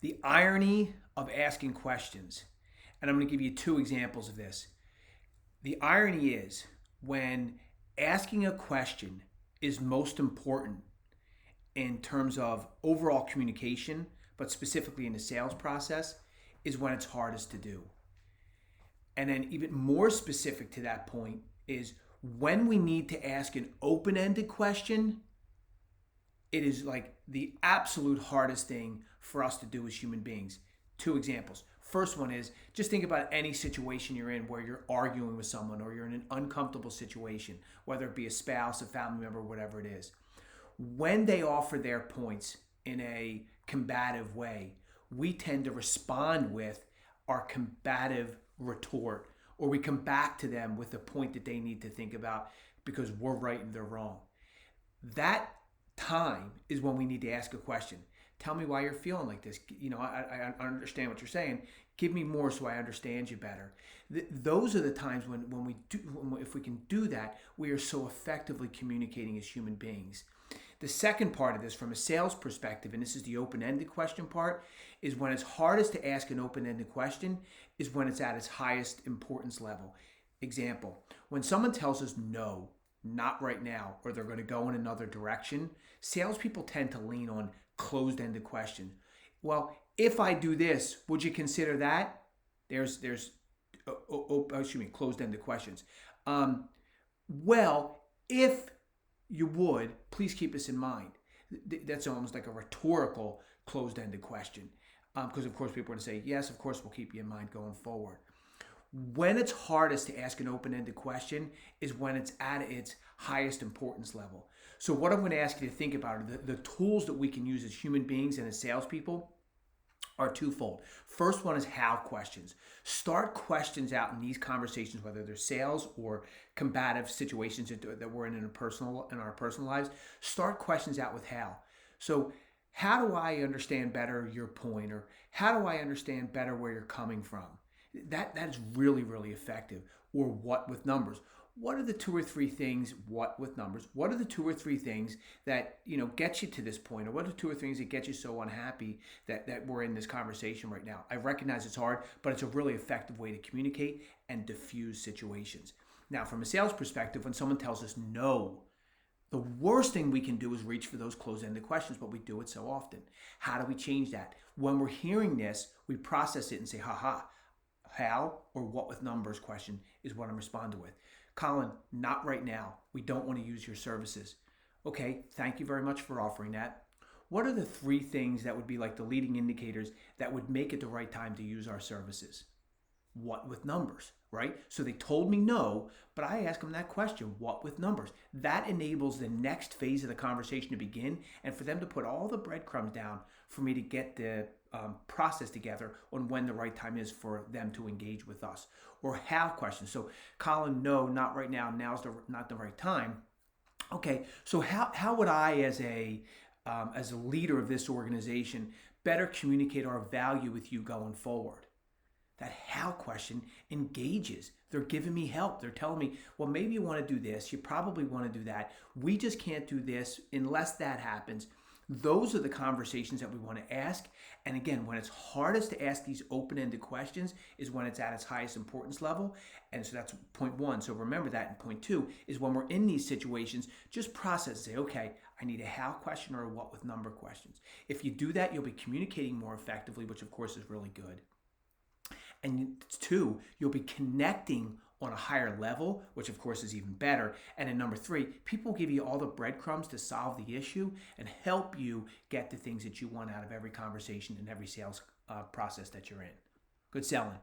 The irony of asking questions, and I'm going to give you two examples of this. The irony is when asking a question is most important in terms of overall communication, but specifically in the sales process, is when it's hardest to do. And then, even more specific to that point, is when we need to ask an open ended question, it is like the absolute hardest thing for us to do as human beings. Two examples. First one is just think about any situation you're in where you're arguing with someone or you're in an uncomfortable situation, whether it be a spouse, a family member, whatever it is. When they offer their points in a combative way, we tend to respond with our combative retort, or we come back to them with a point that they need to think about because we're right and they're wrong. That time is when we need to ask a question. Tell me why you're feeling like this. I understand what you're saying. Give me more so I understand you better. Those are the times if we can do that, we are so effectively communicating as human beings. The second part of this, from a sales perspective, and this is the open-ended question part, is when it's hardest to ask an open-ended question is when it's at its highest importance level. Example, when someone tells us no, not right now, or they're going to go in another direction, salespeople tend to lean on closed-ended questions. Well, if I do this, would you consider that? Closed-ended questions. Well, if you would, please keep this in mind. That's almost like a rhetorical closed-ended question. Because of course people are going to say, yes, of course we'll keep you in mind going forward. When it's hardest to ask an open-ended question is when it's at its highest importance level. So what I'm going to ask you to think about are the tools that we can use as human beings and as salespeople are twofold. First one is how questions. Start questions out in these conversations, whether they're sales or combative situations that we're in our personal lives. Start questions out with how. So how do I understand better your point, or how do I understand better where you're coming from? That is really, really effective. Or what with numbers. What are the two or three things, what with numbers, what are the two or three things that get you to this point? Or what are the two or three things that get you so unhappy that we're in this conversation right now? I recognize it's hard, but it's a really effective way to communicate and diffuse situations. Now, from a sales perspective, when someone tells us no, the worst thing we can do is reach for those closed-ended questions, but we do it so often. How do we change that? When we're hearing this, we process it and say, how or what with numbers question is what I'm responding with. Colin, not right now. We don't want to use your services. Okay, thank you very much for offering that. What are the three things that would be like the leading indicators that would make it the right time to use our services? What with numbers, right? So they told me no, but I asked them that question, what with numbers? That enables the next phase of the conversation to begin and for them to put all the breadcrumbs down for me to get the process together on when the right time is for them to engage with us. Or how questions. So Colin, no, not right now. Now's not the right time. Okay, so how would I as a leader of this organization better communicate our value with you going forward? That how question engages. They're giving me help. They're telling me, well, maybe you want to do this. You probably want to do that. We just can't do this unless that happens. Those are the conversations that we want to ask. And again, when it's hardest to ask these open-ended questions is when it's at its highest importance level. And so that's point one. So remember that. And point two is when we're in these situations, just process, say, okay, I need a how question or a what with number questions. If you do that, you'll be communicating more effectively, which of course is really good. And two, you'll be connecting on a higher level, which of course is even better. And then number three, people will give you all the breadcrumbs to solve the issue and help you get the things that you want out of every conversation and every sales process that you're in. Good selling.